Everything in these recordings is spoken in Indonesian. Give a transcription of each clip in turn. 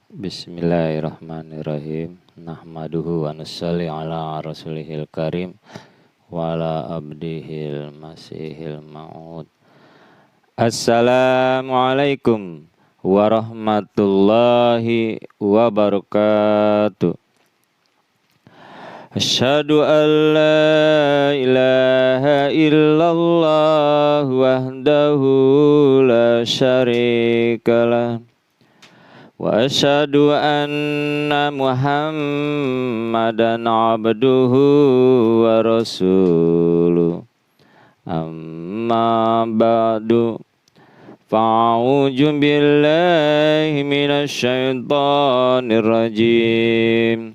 Bismillahirrahmanirrahim. Nahmaduhu wa nusalli ala rasulihil karim wa ala abdihil masihil ma'ud. Assalamualaikum warahmatullahi wabarakatuh. Asyhadu an la ilaha illallah wahdahu la syarikalah wa asyhadu anna Muhammadan abduhu wa rasuluh. Amma ba'du. Fa'udzu billahi minasy syaithanir rajim.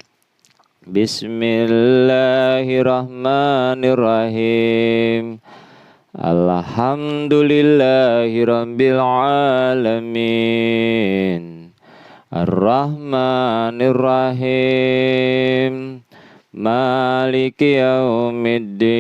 Bismillahirrahmanirrahim. Alhamdulillahirabbil alamin. Ar-Rahmanir-Rahim. Maliki yaumiddin.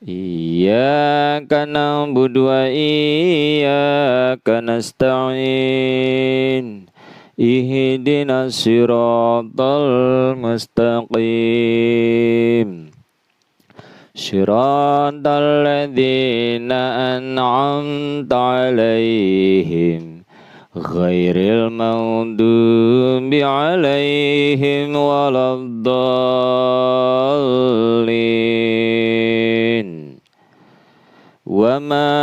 Iyyaka na'budu wa iyyaka nasta'in. Ihdinas siratal mustaqim. Siratal ladzina an'amta 'alaihim ghairil maghdubi 'alaihim waladdallin. Wa ma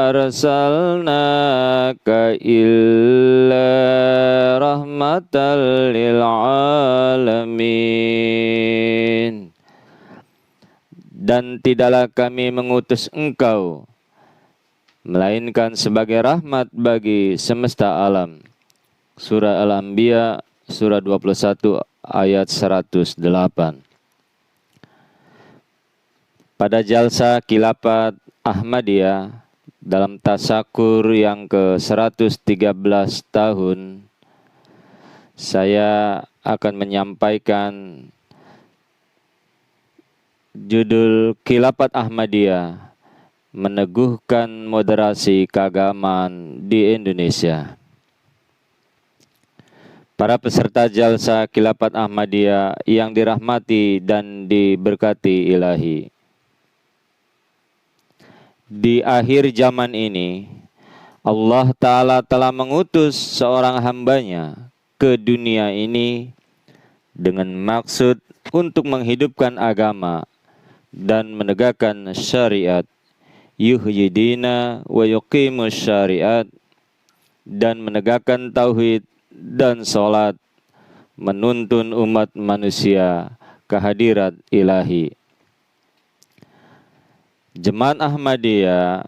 arsalnaka illa rahmatan lil alamin. Dan tidaklah kami mengutus engkau melainkan sebagai rahmat bagi semesta alam. Surah Al-Anbiya, surah 21 ayat 108. Pada jalsa Khilafat Ahmadiyah dalam tasakur yang ke-113 tahun, saya akan menyampaikan judul Khilafat Ahmadiyah, meneguhkan moderasi keagamaan di Indonesia. Para peserta jalsa Khilafat Ahmadiyah yang dirahmati dan diberkati Ilahi. Di akhir zaman ini, Allah Ta'ala telah mengutus seorang hambanya ke dunia ini dengan maksud untuk menghidupkan agama dan menegakkan syariat. Yuhyidina wa yuqimus syariat, dan menegakkan tauhid dan salat, menuntun umat manusia kehadirat ilahi. Jemaat Ahmadiyah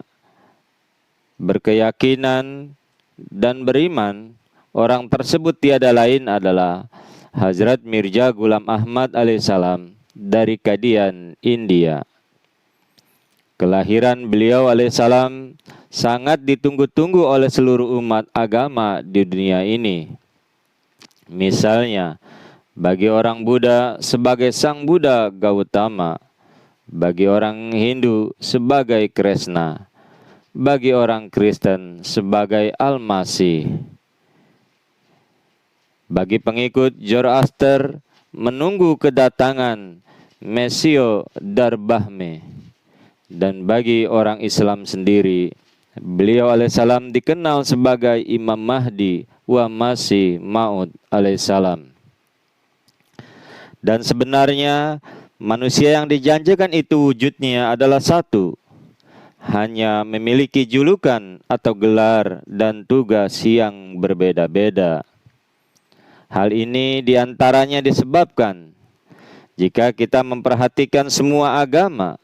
berkeyakinan dan beriman orang tersebut tiada lain adalah Hazrat Mirza Ghulam Ahmad alaihissalam dari Kadian, India. Kelahiran beliau alaihissalam sangat ditunggu-tunggu oleh seluruh umat agama di dunia ini. Misalnya, bagi orang Buddha sebagai Sang Buddha Gautama, bagi orang Hindu sebagai Krishna, bagi orang Kristen sebagai Al-Masih. Bagi pengikut Zoroaster menunggu kedatangan Mesio Darbahme. Dan bagi orang Islam sendiri, beliau alaihissalam dikenal sebagai Imam Mahdi wa Masih Maud alaihissalam. Dan sebenarnya manusia yang dijanjikan itu wujudnya adalah satu, hanya memiliki julukan atau gelar dan tugas yang berbeda-beda. Hal ini diantaranya disebabkan jika kita memperhatikan semua agama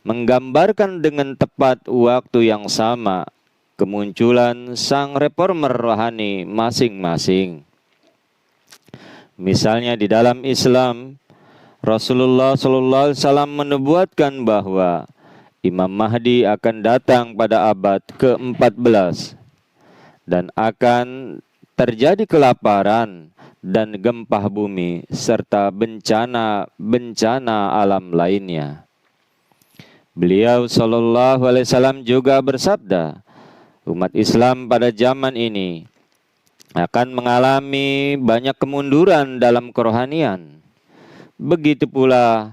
menggambarkan dengan tepat waktu yang sama kemunculan sang reformer rohani masing-masing. Misalnya di dalam Islam, Rasulullah SAW menubuatkan bahwa Imam Mahdi akan datang pada abad ke-14 dan akan terjadi kelaparan dan gempa bumi serta bencana-bencana alam lainnya. Beliau sallallahu alaihi wasallam juga bersabda, umat Islam pada zaman ini akan mengalami banyak kemunduran dalam kerohanian. Begitu pula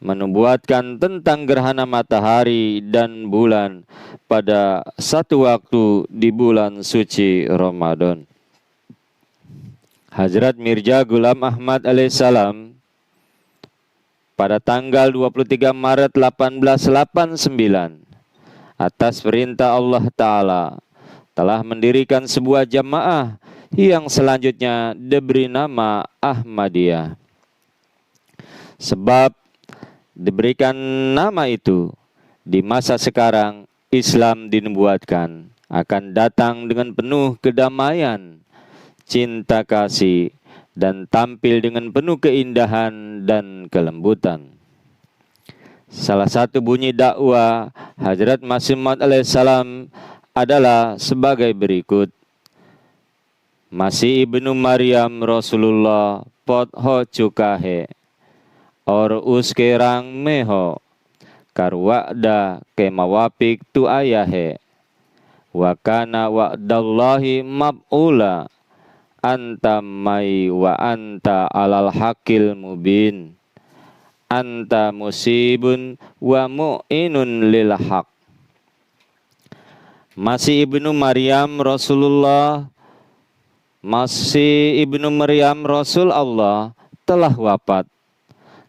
menubuatkan tentang gerhana matahari dan bulan pada satu waktu di bulan suci Ramadan. Hazrat Mirza Ghulam Ahmad alaihissalam pada tanggal 23 Maret 1889 atas perintah Allah Ta'ala telah mendirikan sebuah jamaah yang selanjutnya diberi nama Ahmadiyah. Sebab diberikan nama itu, di masa sekarang Islam dinubuatkan akan datang dengan penuh kedamaian, cinta kasih, dan tampil dengan penuh keindahan dan kelembutan. Salah satu bunyi dakwah Hazrat Masih Maud alaihissalam adalah sebagai berikut. Masih ibnu Maryam Rasulullah pot ho cukahe or uskerang meho karwa'da kemawapik tu ayahe wakana wa'dallahi mab'ula anta mai wa anta alal hakil mubin anta musibun wa mu'inun lil haq. Masih ibnu Maryam Rasulullah, Masih ibnu Maryam Rasul Allah telah wafat,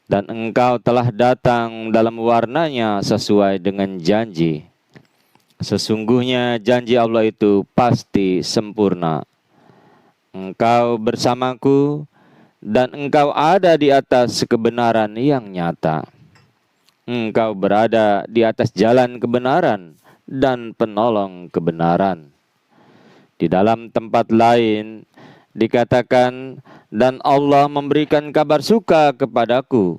dan engkau telah datang dalam warnanya sesuai dengan janji. Sesungguhnya janji Allah itu pasti sempurna. Engkau bersamaku dan engkau ada di atas kebenaran yang nyata. Engkau berada di atas jalan kebenaran dan penolong kebenaran. Di dalam tempat lain dikatakan, dan Allah memberikan kabar suka kepadaku.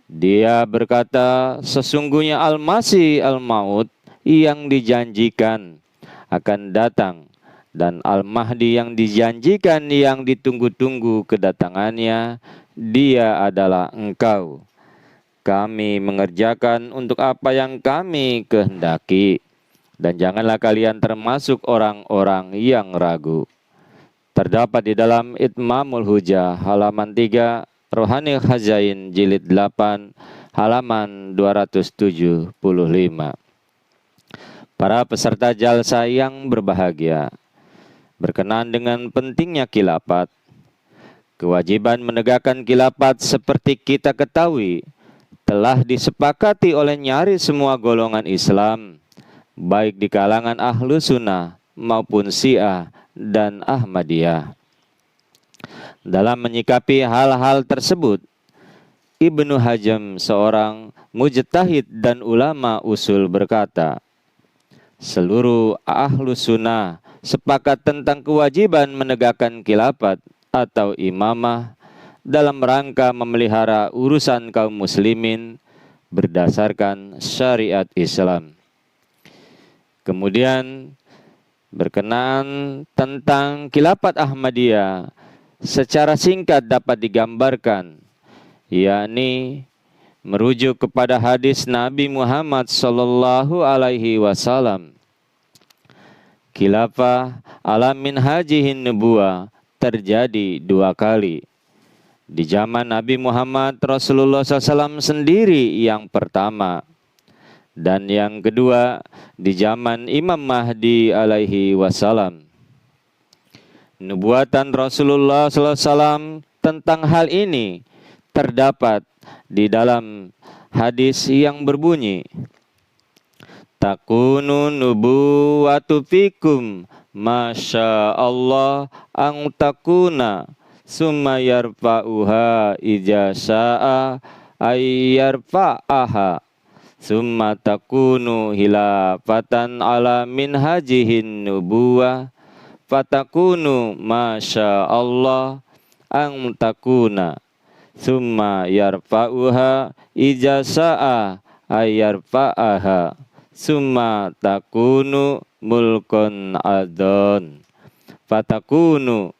Dia berkata, sesungguhnya Al-Masih Al-Maut yang dijanjikan akan datang, dan Al-Mahdi yang dijanjikan yang ditunggu-tunggu kedatangannya, dia adalah engkau. Kami mengerjakan untuk apa yang kami kehendaki, dan janganlah kalian termasuk orang-orang yang ragu. Terdapat di dalam Itmamul Hujah halaman 3, Rohani Khazain jilid 8 halaman 275. Para peserta jalsa yang berbahagia, berkenaan dengan pentingnya khilafat, kewajiban menegakkan khilafat seperti kita ketahui telah disepakati oleh nyaris semua golongan Islam, baik di kalangan ahlu sunnah maupun syiah dan Ahmadiyah. Dalam menyikapi hal-hal tersebut, Ibnu Hazm, seorang mujtahid dan ulama usul, berkata, seluruh ahlu sunnah sepakat tentang kewajiban menegakkan khilafat atau imamah dalam rangka memelihara urusan kaum muslimin berdasarkan syariat Islam. Kemudian berkenaan tentang khilafat Ahmadiyah secara singkat dapat digambarkan, yakni merujuk kepada hadis Nabi Muhammad sallallahu alaihi wasallam. Khilafah ala minhajihin nubuwah terjadi 2 kali. Di zaman Nabi Muhammad Rasulullah SAW sendiri yang pertama, dan yang kedua di zaman Imam Mahdi alaihi wasallam. Nubuatan Rasulullah SAW tentang hal ini terdapat di dalam hadis yang berbunyi, takunu nubuwatu fikum masya Allah ang takuna summa yarfa'uha ijasha'a ayyarfa'aha summa takunu hilafatan ala minhajihin nubuwah fatakunu masya Allah ang takuna summa yarfa'uha ijasha'a ayyarfa'aha summa takunu mulkun adon fatakunu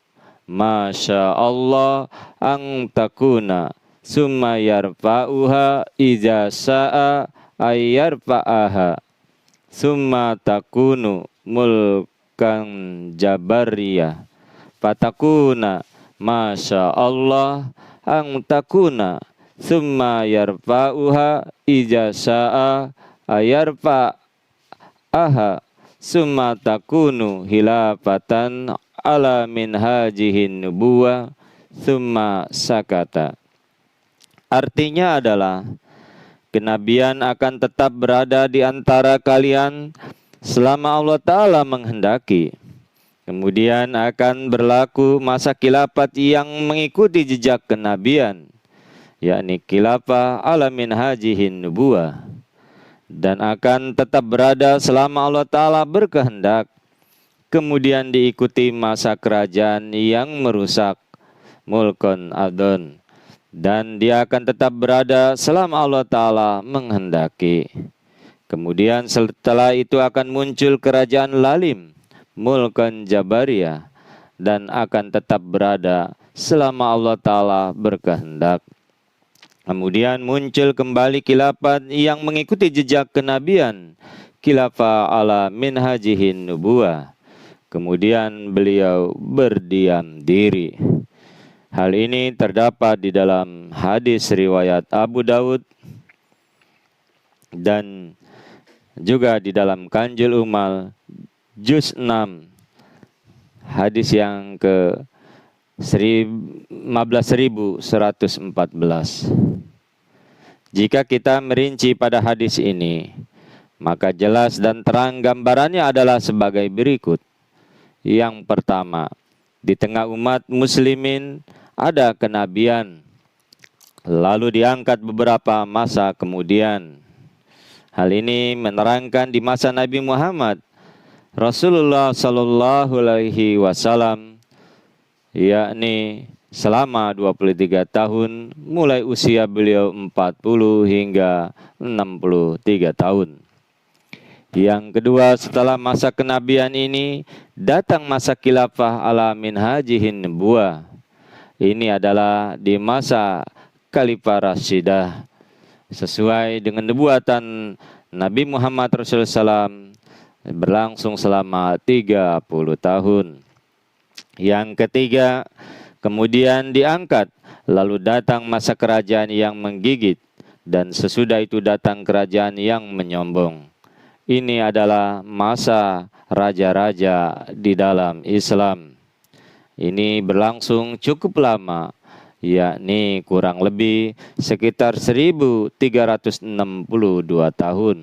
masya Allah ang takuna summa yarfa'uha ijasha'a ayyarfa'aha summa takunu mulkan jabariyah fatakuna masya Allah ang takuna summa yarfa'uha ijasa'a ayarfa'aha summa takunu hilafatan ala minhajihin nubuwah summa sakata. Artinya adalah kenabian akan tetap berada di antara kalian selama Allah Ta'ala menghendaki. Kemudian akan berlaku masa khilafat yang mengikuti jejak kenabian, yakni khilafah ala minhajihin nubuwah, dan akan tetap berada selama Allah Ta'ala berkehendak. Kemudian diikuti masa kerajaan yang merusak, mulkon adon, dan dia akan tetap berada selama Allah Ta'ala menghendaki. Kemudian setelah itu akan muncul kerajaan lalim, mulkan jabariyah, dan akan tetap berada selama Allah Ta'ala berkehendak. Kemudian muncul kembali khilafat yang mengikuti jejak kenabian, khilafah ala minhajihin nubuwah. Kemudian beliau berdiam diri. Hal ini terdapat di dalam hadis riwayat Abu Daud dan juga di dalam Kanjul Umal juz 6 hadis yang ke 15.114. Jika kita merinci pada hadis ini, maka jelas dan terang gambarannya adalah sebagai berikut. Yang pertama, di tengah umat muslimin ada kenabian, lalu diangkat beberapa masa kemudian. Hal ini menerangkan di masa Nabi Muhammad Rasulullah Sallallahu Alaihi Wasallam, yakni selama 23 tahun, mulai usia beliau 40 hingga 63 tahun. Yang kedua, setelah masa kenabian ini datang masa khilafah ala minhajihin nubuwah. Ini adalah di masa Khalifah Rasyidah, sesuai dengan nubuatan Nabi Muhammad Rasulullah SAW, berlangsung selama 30 tahun. Yang ketiga, kemudian diangkat, lalu datang masa kerajaan yang menggigit, dan sesudah itu datang kerajaan yang menyombong. Ini adalah masa raja-raja di dalam Islam. Ini berlangsung cukup lama, yakni kurang lebih sekitar 1362 tahun.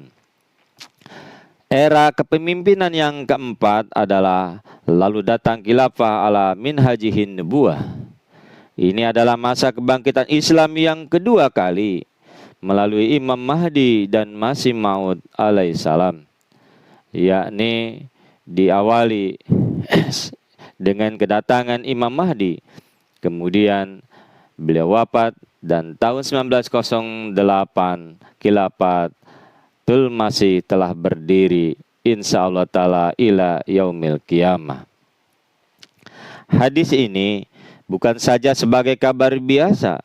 Era kepemimpinan yang keempat adalah lalu datang khilafah ala minhajihin nubuwah. Ini adalah masa kebangkitan Islam yang kedua kali melalui Imam Mahdi dan Masih Maud alaihissalam, yakni diawali dengan kedatangan Imam Mahdi. Kemudian beliau wafat dan tahun 1908 Khilafatul Masih telah berdiri insyaallah ta'ala ila yaumil qiyamah. Hadis ini bukan saja sebagai kabar biasa,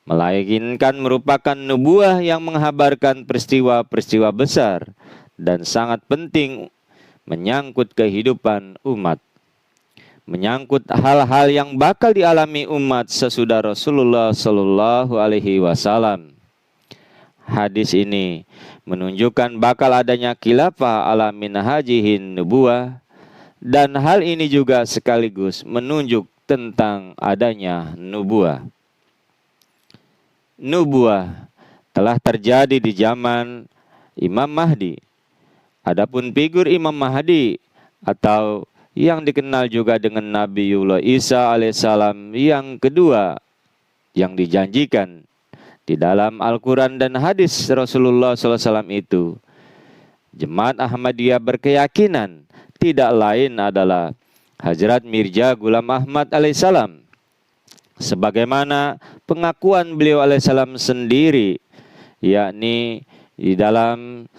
melainkan merupakan nubuah yang menghabarkan peristiwa-peristiwa besar dan sangat penting menyangkut kehidupan umat, menyangkut hal-hal yang bakal dialami umat sesudah Rasulullah Sallallahu Alaihi Wasallam. Hadis ini menunjukkan bakal adanya khilafah ala minhajihin nubuwah, dan hal ini juga sekaligus menunjuk tentang adanya nubuah. Nubuah telah terjadi di zaman Imam Mahdi. Adapun figur Imam Mahdi atau yang dikenal juga dengan Nabiullah Isa alaihissalam yang kedua yang dijanjikan di dalam Al-Quran dan hadis Rasulullah SAW itu, Jemaat Ahmadiyah berkeyakinan tidak lain adalah Hadrat Mirza Ghulam Ahmad alaihissalam, sebagaimana pengakuan beliau alaihissalam sendiri, yakni di dalam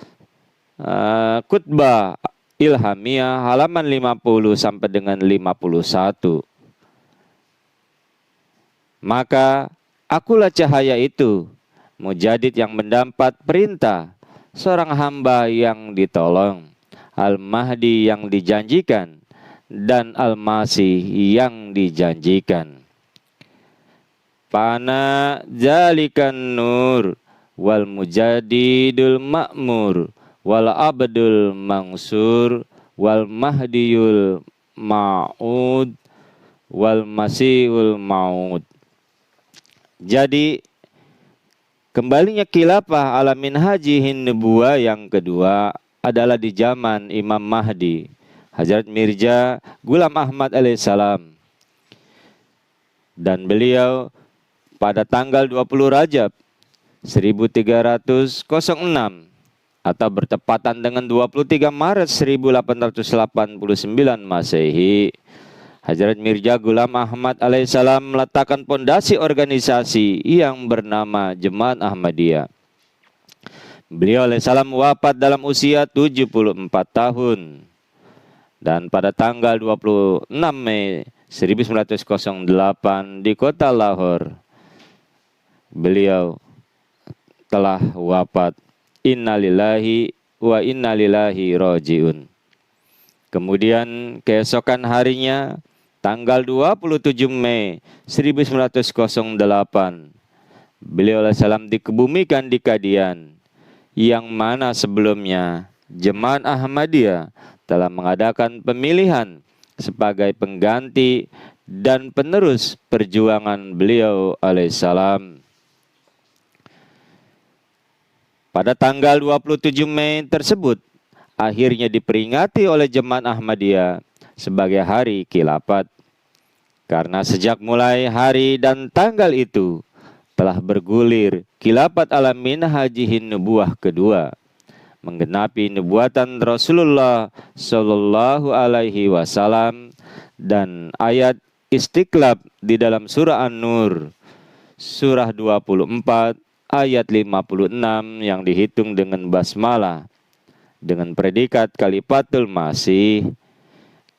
khutbah Ilhamiyah halaman 50 sampai dengan 51. Maka akulah cahaya itu, mujadid yang mendapat perintah seorang hamba yang ditolong, Al-Mahdi yang dijanjikan, dan Al-Masih yang dijanjikan. Pana jalikan nur wal mujadidul ma'mur wal abdul mangsur wal mahdiyul ma'ud wal masihul maud. Jadi kembalinya khilafah ala minhajihin nubuwah yang kedua adalah di zaman Imam Mahdi, Hazrat Mirza Ghulam Ahmad alaihissalam. Dan beliau pada tanggal 20 Rajab 1306 atau bertepatan dengan 23 Maret 1889 Masehi, Hazrat Mirza Ghulam Ahmad alaihissalam meletakkan pondasi organisasi yang bernama Jemaat Ahmadiyah. Beliau alaihissalam wafat dalam usia 74 tahun. Dan pada tanggal 26 Mei 1908 di kota Lahore, beliau telah wafat. Innalillahi wa innalillahi rajiun. Kemudian keesokan harinya tanggal 27 Mei 1908 beliau alaihissalam dikebumikan di Qadian, yang mana sebelumnya Jemaat Ahmadiyah telah mengadakan pemilihan sebagai pengganti dan penerus perjuangan beliau alaihissalam. Pada tanggal 27 Mei tersebut akhirnya diperingati oleh Jemaat Ahmadiyah sebagai hari khilafat. Karena sejak mulai hari dan tanggal itu telah bergulir khilafat ala minhajihin nubuwah kedua, menggenapi nubuatan Rasulullah Shallallahu Alaihi Wasallam dan ayat istiqlab di dalam surah An-Nur surah 24 ayat 56 yang dihitung dengan basmalah dengan predikat Khalifatul Masih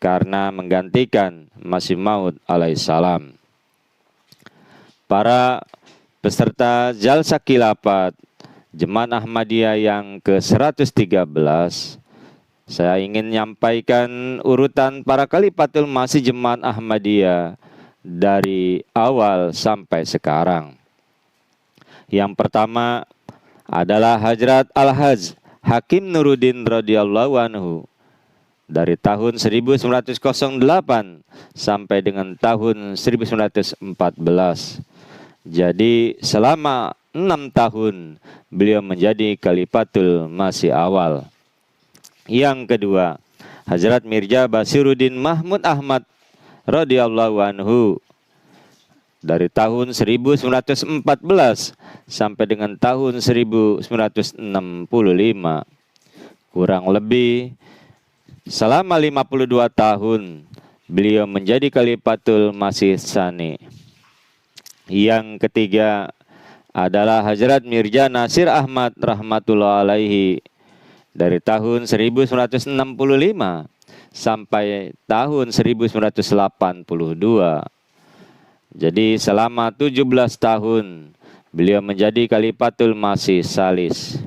karena menggantikan Masih Maud alaihissalam. Para peserta Jalsa Khilafat Jemaat Ahmadiyah yang ke-113, saya ingin menyampaikan urutan para Khalifatul Masih Jemaat Ahmadiyah dari awal sampai sekarang. Yang pertama adalah Hadrat Al-Hajj Hakim Nuruddin radhiyallahu anhu dari tahun 1908 sampai dengan tahun 1914. Jadi selama 6 tahun beliau menjadi Khalifatul Masih awal. Yang kedua, Hazrat Mirza Basiruddin Mahmud Ahmad radhiyallahu anhu dari tahun 1914 sampai dengan tahun 1965. Kurang lebih selama 52 tahun beliau menjadi Khalifatul Masih Tsani. Yang ketiga adalah Hazrat Mirza Nasir Ahmad rahmatullah alaihi dari tahun 1965 sampai tahun 1982. Jadi selama 17 tahun beliau menjadi Khalifatul Masih Salis.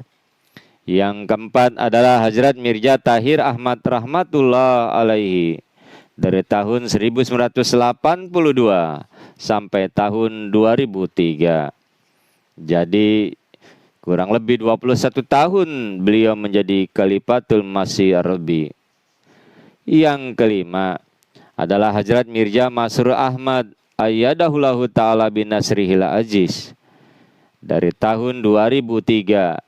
Yang keempat adalah Hazrat Mirza Tahir Ahmad rahmatullah alaihi dari tahun 1982 sampai tahun 2003. Jadi kurang lebih 21 tahun beliau menjadi Khalifatul Masih Arabi. Yang kelima adalah Hazrat Mirza Masrur Ahmad ayyadahullahu ta'ala binasrihil aziz dari tahun 2003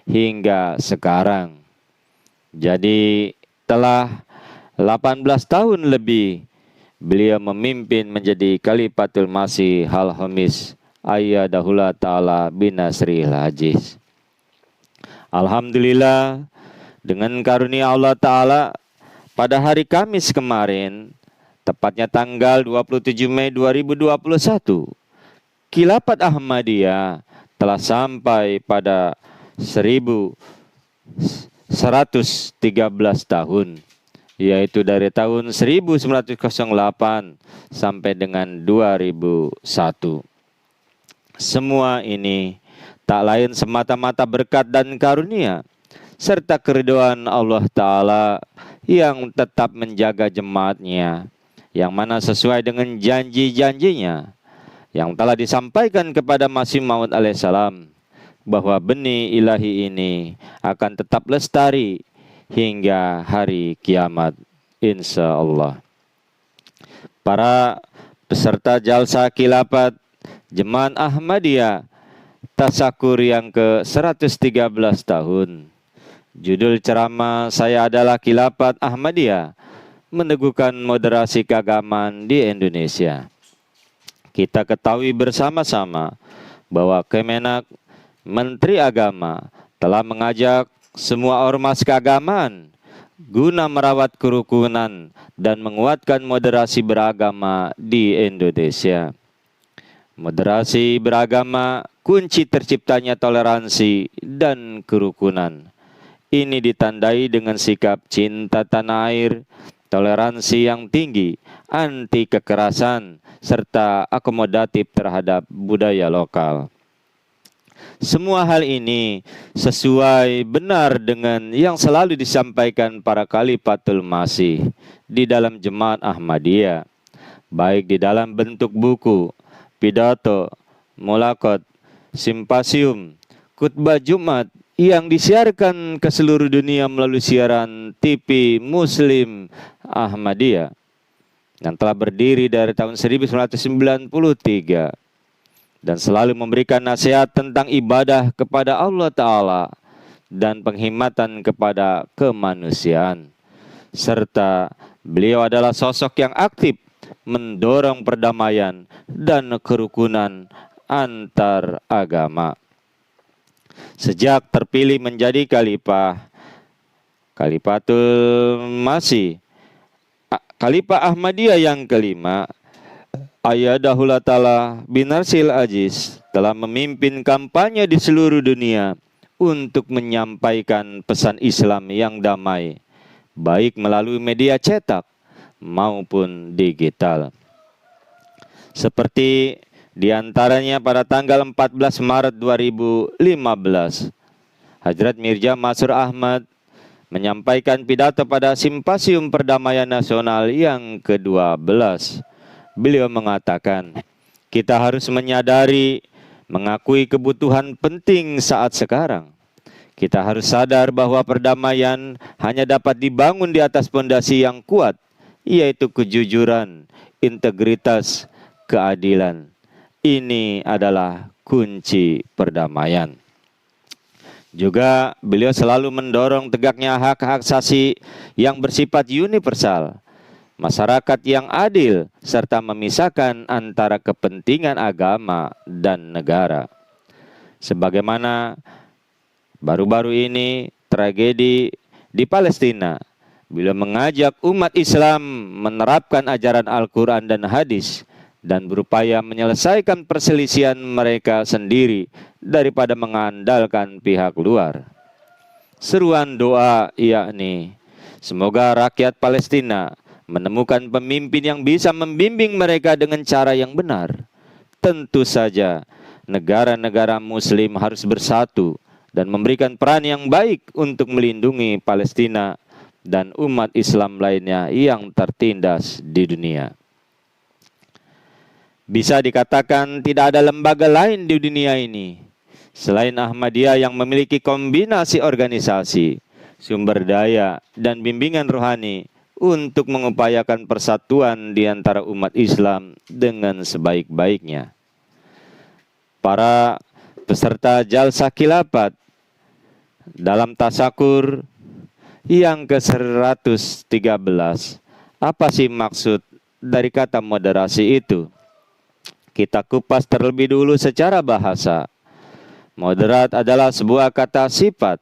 hingga sekarang. Jadi telah 18 tahun lebih beliau memimpin menjadi Khalifatul Masih Al-Khamis ayyadahullahu ta'ala binasrihil aziz. Alhamdulillah, dengan karunia Allah Ta'ala pada hari Kamis kemarin, tepatnya tanggal 27 Mei 2021, Khilafat Ahmadiyah telah sampai pada 1113 tahun, yaitu dari tahun 1908 sampai dengan 2001. Semua ini tak lain semata-mata berkat dan karunia serta keridhaan Allah Ta'ala yang tetap menjaga jemaatnya, yang mana sesuai dengan janji-janjinya yang telah disampaikan kepada Masih Maud alaihissalam, bahwa benih ilahi ini akan tetap lestari hingga hari kiamat, insya Allah. Para peserta jalsa khilafat Jemaat Ahmadiyah Tasakur yang ke-113 tahun. Judul ceramah saya adalah Khilafat Ahmadiyah Meneguhkan Moderasi Keagamaan di Indonesia. Kita ketahui bersama-sama bahwa Kemenak Menteri Agama telah mengajak semua ormas keagamaan guna merawat kerukunan dan menguatkan moderasi beragama di Indonesia. Moderasi beragama kunci terciptanya toleransi dan kerukunan. Ini ditandai dengan sikap cinta tanah air, toleransi yang tinggi, anti kekerasan, serta akomodatif terhadap budaya lokal. Semua hal ini sesuai benar dengan yang selalu disampaikan para Khalifatul Masih di dalam Jemaat Ahmadiyah, baik di dalam bentuk buku, pidato, mulaqat, simpasium, khutbah Jumat yang disiarkan ke seluruh dunia melalui siaran TV Muslim Ahmadiyah yang telah berdiri dari tahun 1993 dan selalu memberikan nasihat tentang ibadah kepada Allah Ta'ala dan penghormatan kepada kemanusiaan. Serta beliau adalah sosok yang aktif mendorong perdamaian dan kerukunan antar agama. Sejak terpilih menjadi Khalifatul Masih, Khalifah Ahmadiyah yang kelima, Ayyadahullah Ta'ala Binarsil Aziz, telah memimpin kampanye di seluruh dunia untuk menyampaikan pesan Islam yang damai, baik melalui media cetak maupun digital. Seperti diantaranya pada tanggal 14 Maret 2015, Hadrat Mirza Masroor Ahmad menyampaikan pidato pada Simpasium Perdamaian Nasional yang ke-12. Beliau mengatakan, kita harus menyadari, mengakui kebutuhan penting saat sekarang. Kita harus sadar bahwa perdamaian hanya dapat dibangun di atas fondasi yang kuat, yaitu kejujuran, integritas, keadilan. Ini adalah kunci perdamaian. Juga beliau selalu mendorong tegaknya hak-hak asasi yang bersifat universal, masyarakat yang adil, serta memisahkan antara kepentingan agama dan negara. Sebagaimana baru-baru ini tragedi di Palestina, beliau mengajak umat Islam menerapkan ajaran Al-Quran dan hadis dan berupaya menyelesaikan perselisihan mereka sendiri daripada mengandalkan pihak luar. Seruan doa yakni, semoga rakyat Palestina menemukan pemimpin yang bisa membimbing mereka dengan cara yang benar. Tentu saja negara-negara muslim harus bersatu dan memberikan peran yang baik untuk melindungi Palestina dan umat Islam lainnya yang tertindas di dunia. Bisa dikatakan tidak ada lembaga lain di dunia ini selain Ahmadiyah yang memiliki kombinasi organisasi, sumber daya, dan bimbingan rohani untuk mengupayakan persatuan di antara umat Islam dengan sebaik-baiknya. Para peserta jalsa khilafat dalam tasakur yang ke-113, apa sih maksud dari kata moderasi itu? Kita kupas terlebih dulu secara bahasa. Moderat adalah sebuah kata sifat,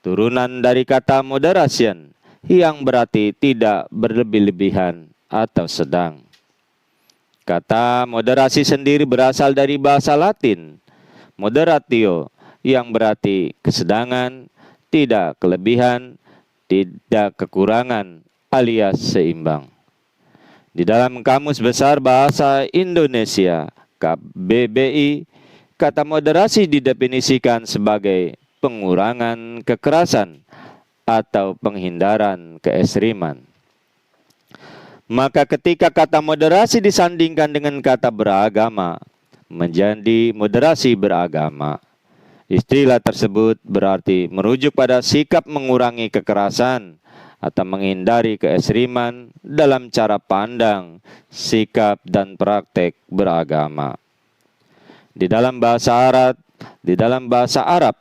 turunan dari kata moderation, yang berarti tidak berlebih-lebihan atau sedang. Kata moderasi sendiri berasal dari bahasa Latin, moderatio, yang berarti kesedangan, tidak kelebihan, tidak kekurangan, alias seimbang. Di dalam Kamus Besar Bahasa Indonesia, KBBI, kata moderasi didefinisikan sebagai pengurangan kekerasan atau penghindaran keekstriman. Maka ketika kata moderasi disandingkan dengan kata beragama, menjadi moderasi beragama. Istilah tersebut berarti merujuk pada sikap mengurangi kekerasan atau menghindari keekstriman dalam cara pandang, sikap, dan praktek beragama. Di dalam bahasa Arab,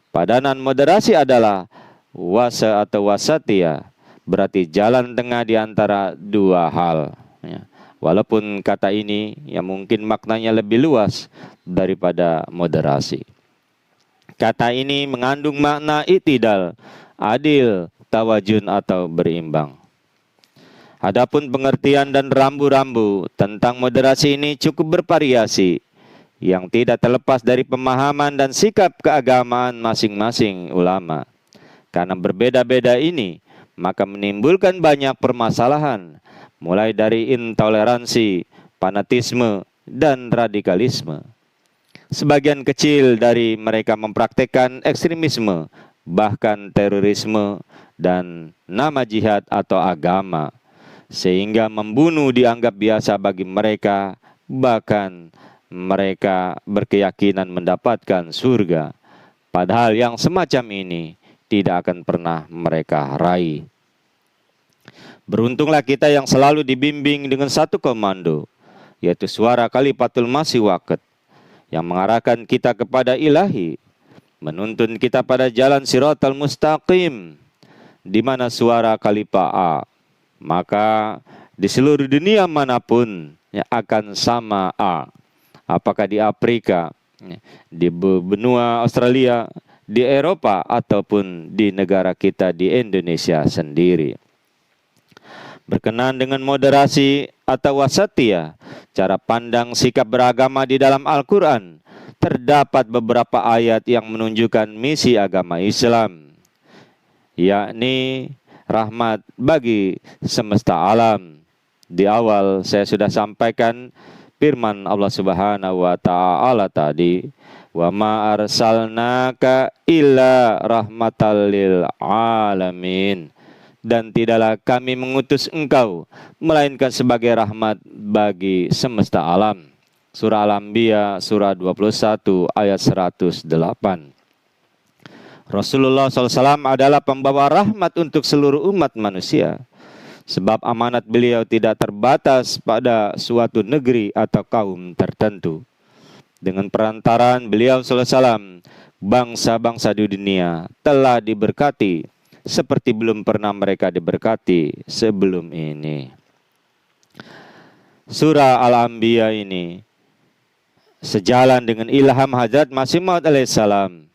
padanan moderasi adalah wasa atau wasatia, berarti jalan tengah di antara dua hal. Walaupun kata ini yang mungkin maknanya lebih luas daripada moderasi. Kata ini mengandung makna i'tidal, adil, tawazun atau berimbang. Adapun pengertian dan rambu-rambu tentang moderasi ini cukup bervariasi, yang tidak terlepas dari pemahaman dan sikap keagamaan masing-masing ulama. Karena berbeda-beda ini, maka menimbulkan banyak permasalahan, mulai dari intoleransi, fanatisme, dan radikalisme. Sebagian kecil dari mereka mempraktikkan ekstremisme, bahkan terorisme, dan nama jihad atau agama, sehingga membunuh dianggap biasa bagi mereka, bahkan mereka berkeyakinan mendapatkan surga, padahal yang semacam ini tidak akan pernah mereka raih. Beruntunglah kita yang selalu dibimbing dengan satu komando, yaitu suara Khalifatul Masih Waqt, yang mengarahkan kita kepada ilahi, menuntun kita pada jalan Shiratal Mustaqim, di mana suara Khalifah A, maka di seluruh dunia manapun akan sama A. Apakah di Afrika, di benua Australia, di Eropa, ataupun di negara kita di Indonesia sendiri. Berkenaan dengan moderasi atau wasatiyah, cara pandang sikap beragama di dalam Al-Quran, terdapat beberapa ayat yang menunjukkan misi agama Islam, yakni rahmat bagi semesta alam. Di awal saya sudah sampaikan firman Allah Subhanahu wa Ta'ala tadi, wa ma arsalnaka illa rahmatal lil alamin, dan tidaklah kami mengutus engkau melainkan sebagai rahmat bagi semesta alam. Surah Al-Anbiya surah 21 ayat 108. Rasulullah SAW adalah pembawa rahmat untuk seluruh umat manusia, sebab amanat beliau tidak terbatas pada suatu negeri atau kaum tertentu. Dengan perantaraan beliau SAW, bangsa-bangsa di dunia telah diberkati seperti belum pernah mereka diberkati sebelum ini. Surah Al-Anbiya ini sejalan dengan ilham Hazrat Masih Maud alaihissalam,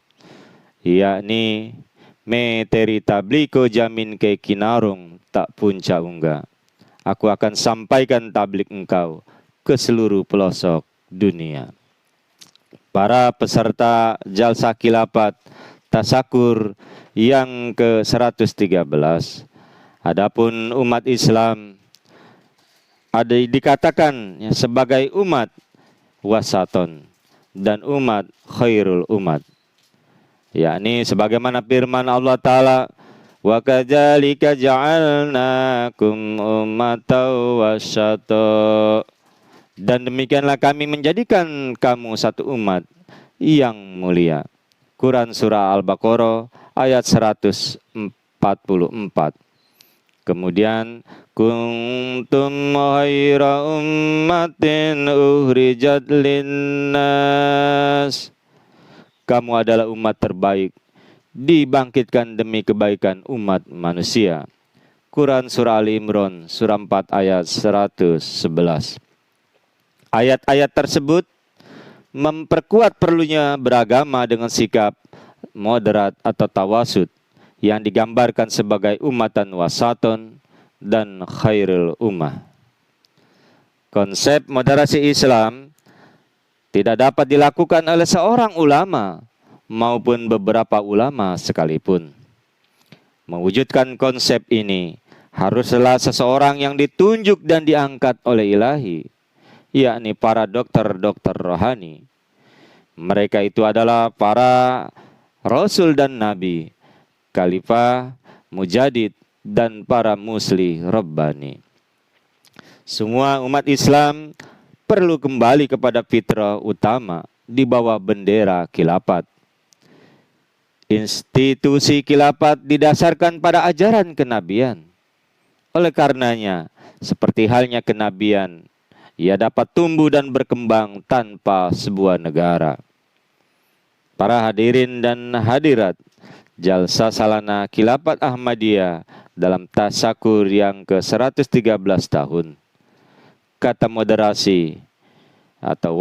yakni me teri tabliko jamin ke kinarung tak punca ungga. Aku akan sampaikan tablik engkau ke seluruh pelosok dunia. Para peserta jalsa khilafat tasakur yang ke-113. Adapun umat Islam ada dikatakan sebagai umat wasaton dan umat khairul umat, yakni sebagaimana firman Allah Ta'ala, wa kadzalika ja'alnakum ummatan wasata, dan demikianlah kami menjadikan kamu satu umat yang mulia. Quran surah Al-Baqarah ayat 144. Kemudian kuntum khaira ummatin ukhrijat linnas, kamu adalah umat terbaik dibangkitkan demi kebaikan umat manusia. Quran surah Ali Imran surah 4 ayat 111. Ayat-ayat tersebut memperkuat perlunya beragama dengan sikap moderat atau tawasud yang digambarkan sebagai umatan wasaton dan khairul ummah. Konsep moderasi Islam tidak dapat dilakukan oleh seorang ulama maupun beberapa ulama sekalipun. Mewujudkan konsep ini haruslah seseorang yang ditunjuk dan diangkat oleh ilahi, yakni para dokter-dokter rohani. Mereka itu adalah para Rasul dan Nabi, Khalifah, Mujadid, dan para musli Rabbani. Semua umat Islam perlu kembali kepada fitrah utama di bawah bendera khilafat. Institusi khilafat didasarkan pada ajaran kenabian. Oleh karenanya, seperti halnya kenabian, ia dapat tumbuh dan berkembang tanpa sebuah negara. Para hadirin dan hadirat Jalsa Salana Khilafat Ahmadiyah dalam tasakur yang ke-113 tahun. Kata moderasi atau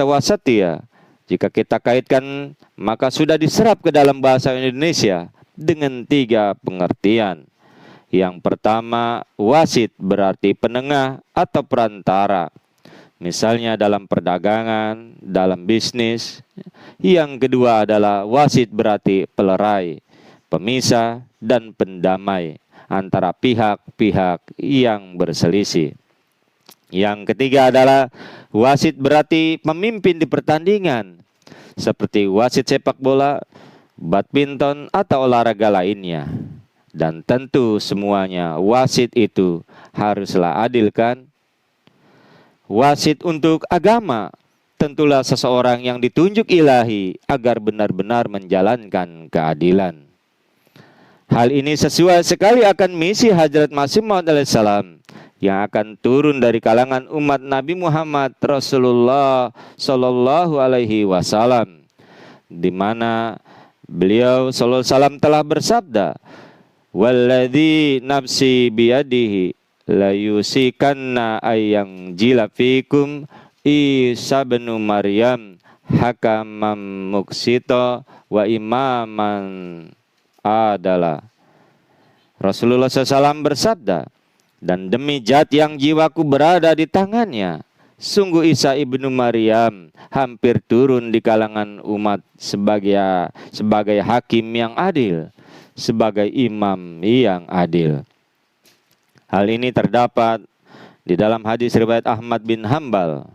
wasatia, jika kita kaitkan maka sudah diserap ke dalam bahasa Indonesia dengan 3 pengertian. Yang pertama, wasit berarti penengah atau perantara. Misalnya dalam perdagangan, dalam bisnis. Yang kedua adalah wasit berarti pelerai, pemisah, dan pendamai antara pihak-pihak yang berselisih. Yang ketiga adalah wasit berarti pemimpin di pertandingan, seperti wasit sepak bola, badminton, atau olahraga lainnya. Dan tentu semuanya wasit itu haruslah adil, kan? Wasit untuk agama tentulah seseorang yang ditunjuk ilahi agar benar-benar menjalankan keadilan. Hal ini sesuai sekali akan misi Hadrat Masih Maud alaihissalam yang akan turun dari kalangan umat Nabi Muhammad Rasulullah Sallallahu Alaihi Wasallam, di mana beliau Sallallahu Alaihi Wasallam telah bersabda, "Walladzi nafsi biyadihi la yusikanna ayyang jila fikum Isa bin Maryam hakamam muksito wa imaman adalah." Rasulullah SAW bersabda, "Dan demi zat yang jiwaku berada di tangannya, sungguh Isa ibnu Maryam hampir turun di kalangan umat sebagai hakim yang adil, sebagai imam yang adil." Hal ini terdapat di dalam hadis riwayat Ahmad bin Hambal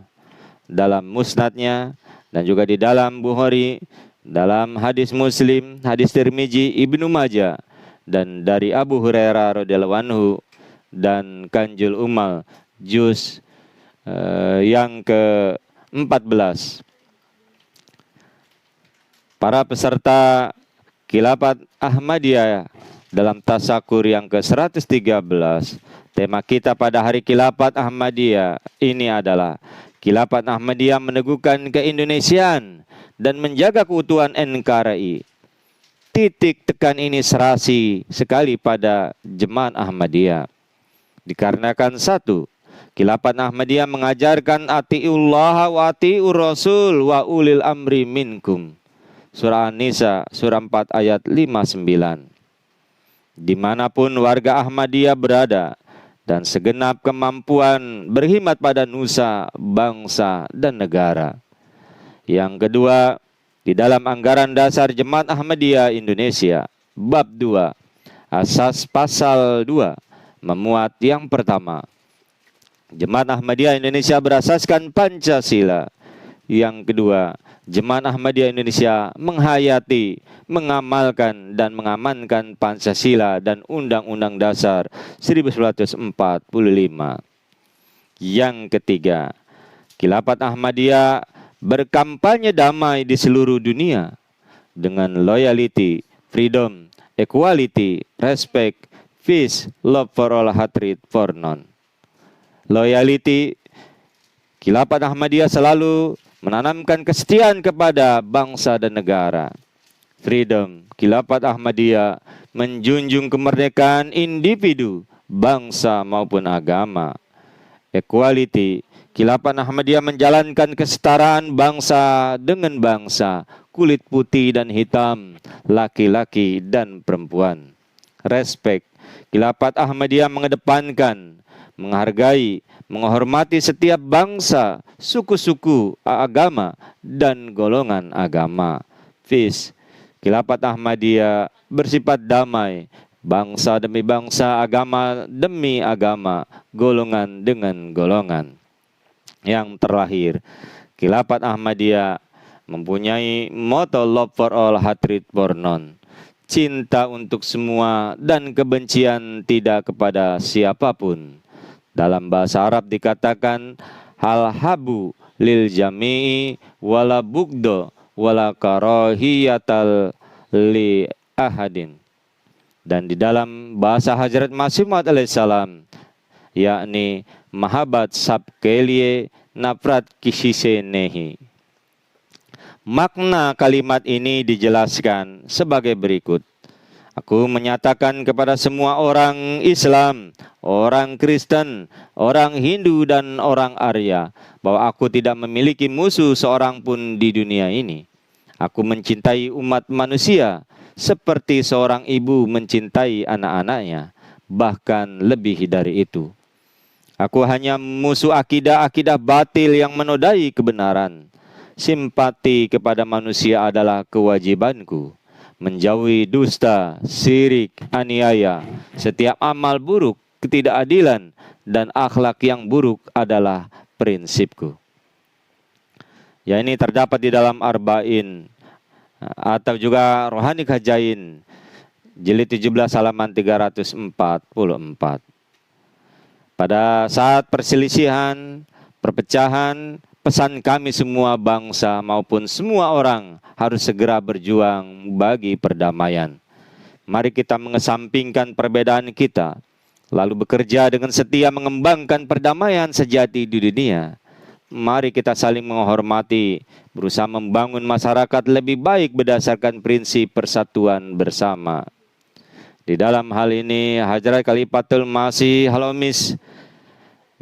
dalam musnadnya, dan juga di dalam Bukhari, dalam hadis Muslim, hadis Tirmizi, Ibnu Majah, dan dari Abu Hurairah radhiyallahu anhu dan Kanjul Umal juz yang ke-14. Para peserta Khilafat Ahmadiyah dalam tasakur yang ke-113, tema kita pada hari Khilafat Ahmadiyah ini adalah Khilafat Ahmadiyah meneguhkan keindonesiaan dan menjaga keutuhan NKRI. Titik tekan ini serasi sekali pada Jemaat Ahmadiyah. Dikarenakan satu, Khilafat Ahmadiyah mengajarkan atiullah wa atiur rasul wa ulil amri minkum. Surah An-Nisa, surah 4 ayat 59. Dimanapun warga Ahmadiyah berada dan segenap kemampuan berkhidmat pada nusa, bangsa, dan negara. Yang kedua, di dalam anggaran dasar Jemaat Ahmadiyah Indonesia, bab 2, asas pasal 2, memuat yang pertama, Jemaat Ahmadiyah Indonesia berasaskan Pancasila. Yang kedua, Jemaat Ahmadiyah Indonesia menghayati, mengamalkan, dan mengamankan Pancasila dan Undang-Undang Dasar 1945. Yang ketiga, Khilafat Ahmadiyah berkampanye damai di seluruh dunia dengan loyalty, freedom, equality, respect, peace, love for all, hatred for none. Loyalty, Khilafat Ahmadiyah selalu menanamkan kesetiaan kepada bangsa dan negara. Freedom, Khilafat Ahmadiyah menjunjung kemerdekaan individu, bangsa maupun agama. Equality, Khilafat Ahmadiyah menjalankan kesetaraan bangsa dengan bangsa, kulit putih dan hitam, laki-laki dan perempuan. Respect, Khilafat Ahmadiyah mengedepankan, menghargai, menghormati setiap bangsa, suku-suku, agama, dan golongan agama. Peace, Khilafat Ahmadiyah bersifat damai, bangsa demi bangsa, agama demi agama, golongan dengan golongan. Yang terakhir, Khilafat Ahmadiyah mempunyai motto love for all, hatred for none. Cinta untuk semua dan kebencian tidak kepada siapapun. Dalam bahasa Arab dikatakan hal habu lil jami'i wala bugdo wala karahiyatal li ahadin. Dan di dalam bahasa Hazrat Masih Maud alaihissalam, yakni mahabat sab kelie nafrat kisise nehi. Makna kalimat ini dijelaskan sebagai berikut. Aku menyatakan kepada semua orang Islam, orang Kristen, orang Hindu dan orang Arya bahwa aku tidak memiliki musuh seorang pun di dunia ini. Aku mencintai umat manusia seperti seorang ibu mencintai anak-anaknya, bahkan lebih dari itu. Aku hanya musuh akidah-akidah batil yang menodai kebenaran. Simpati kepada manusia adalah kewajibanku. Menjauhi dusta, syirik, aniaya, setiap amal buruk, ketidakadilan, dan akhlak yang buruk adalah prinsipku. Ya, ini terdapat di dalam Arba'in atau juga Rohani Khajain, jilid 17 halaman 344. Pada saat perselisihan, perpecahan, pesan kami semua bangsa maupun semua orang harus segera berjuang bagi perdamaian. Mari kita mengesampingkan perbedaan kita, lalu bekerja dengan setia mengembangkan perdamaian sejati di dunia. Mari kita saling menghormati, berusaha membangun masyarakat lebih baik berdasarkan prinsip persatuan bersama. Di dalam hal ini, Hadrat Khalifatul Masih Halomis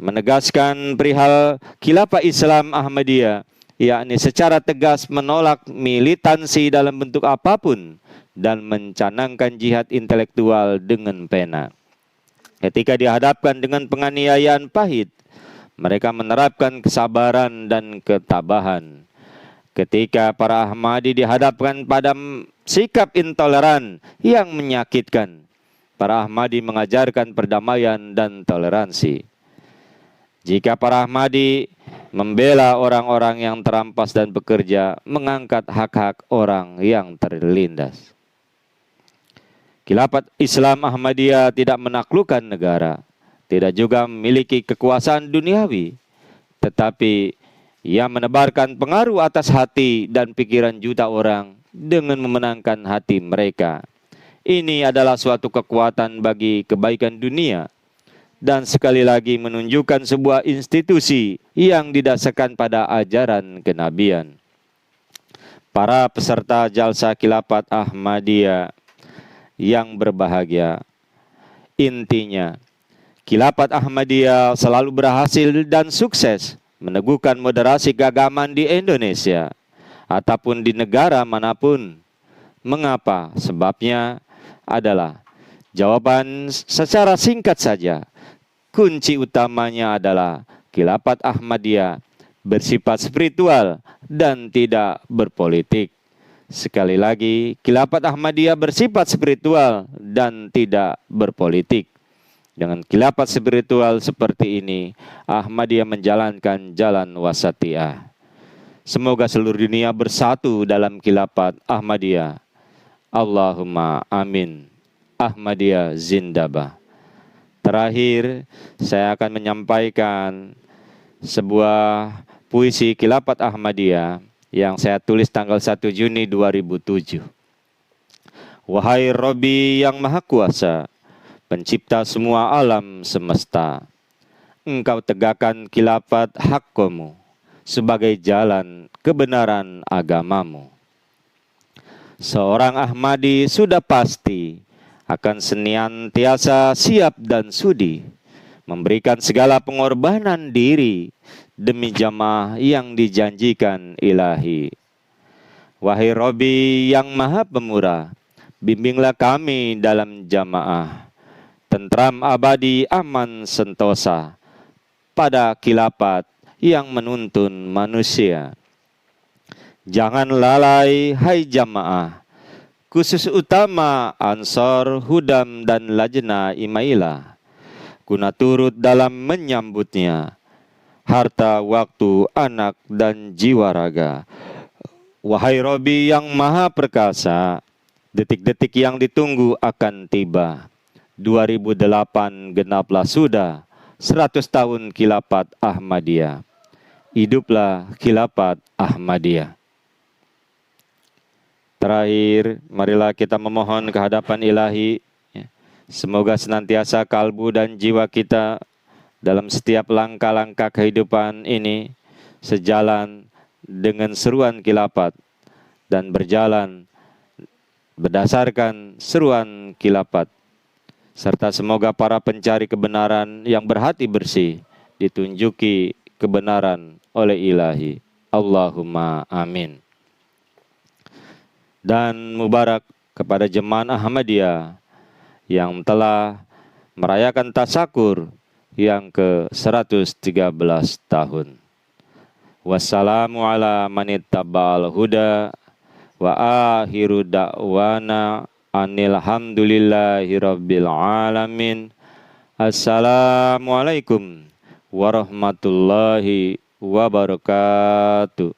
menegaskan perihal khilafah Islam Ahmadiyah, yakni secara tegas menolak militansi dalam bentuk apapun dan mencanangkan jihad intelektual dengan pena. Ketika dihadapkan dengan penganiayaan pahit, mereka menerapkan kesabaran dan ketabahan. Ketika para Ahmadi dihadapkan pada sikap intoleran yang menyakitkan, para Ahmadi mengajarkan perdamaian dan toleransi. Jika para Ahmadi membela orang-orang yang terampas dan bekerja, mengangkat hak-hak orang yang terlindas. Khilafat Islam Ahmadiyah tidak menaklukkan negara, tidak juga memiliki kekuasaan duniawi, tetapi ia menebarkan pengaruh atas hati dan pikiran juta orang dengan memenangkan hati mereka. Ini adalah suatu kekuatan bagi kebaikan dunia, dan sekali lagi menunjukkan sebuah institusi yang didasarkan pada ajaran kenabian. Para peserta Jalsa Khilafat Ahmadiyah yang berbahagia, intinya Khilafat Ahmadiyah selalu berhasil dan sukses meneguhkan moderasi keagamaan di Indonesia ataupun di negara manapun. Mengapa? Sebabnya adalah jawaban secara singkat saja. Kunci utamanya adalah Khilafat Ahmadiyah bersifat spiritual dan tidak berpolitik. Sekali lagi, Khilafat Ahmadiyah bersifat spiritual dan tidak berpolitik. Dengan khilafat spiritual seperti ini, Ahmadiyah menjalankan jalan wasatiyah. Semoga seluruh dunia bersatu dalam khilafat Ahmadiyah. Allahumma amin. Ahmadiyah zindabah. Terakhir, saya akan menyampaikan sebuah puisi khilafat Ahmadiyah yang saya tulis tanggal 1 Juni 2007. Wahai Robbi yang Maha Kuasa, pencipta semua alam semesta, Engkau tegakkan khilafat hakmu sebagai jalan kebenaran agamamu. Seorang Ahmadi sudah pasti akan senantiasa siap dan sudi memberikan segala pengorbanan diri demi jamaah yang dijanjikan ilahi. Wahai Robbi yang Maha Pemurah, bimbinglah kami dalam jamaah, tentram abadi aman sentosa pada khilafat yang menuntun manusia. Jangan lalai hai jamaah, khusus utama Ansor, Hudam dan Lajna Imailah, guna turut dalam menyambutnya harta, waktu, anak dan jiwa raga Wahai Robi yang maha perkasa, detik-detik yang ditunggu akan tiba. 2008 genaplah sudah 100 tahun khilafat Ahmadiyah. Hiduplah khilafat Ahmadiyah. Terakhir, marilah kita memohon kehadapan Ilahi. Semoga senantiasa kalbu dan jiwa kita dalam setiap langkah-langkah kehidupan ini sejalan dengan seruan khilafat dan berjalan berdasarkan seruan khilafat. Serta semoga para pencari kebenaran yang berhati bersih ditunjuki kebenaran oleh Ilahi. Allahumma amin. Dan mubarak kepada jemaah Ahmadiyah yang telah merayakan tasyakur yang ke-113 tahun. Wassalamu ala manittaba'al huda wa akhiru da'wana anilhamdulillahi rabbil alamin. Assalamualaikum warahmatullahi wabarakatuh.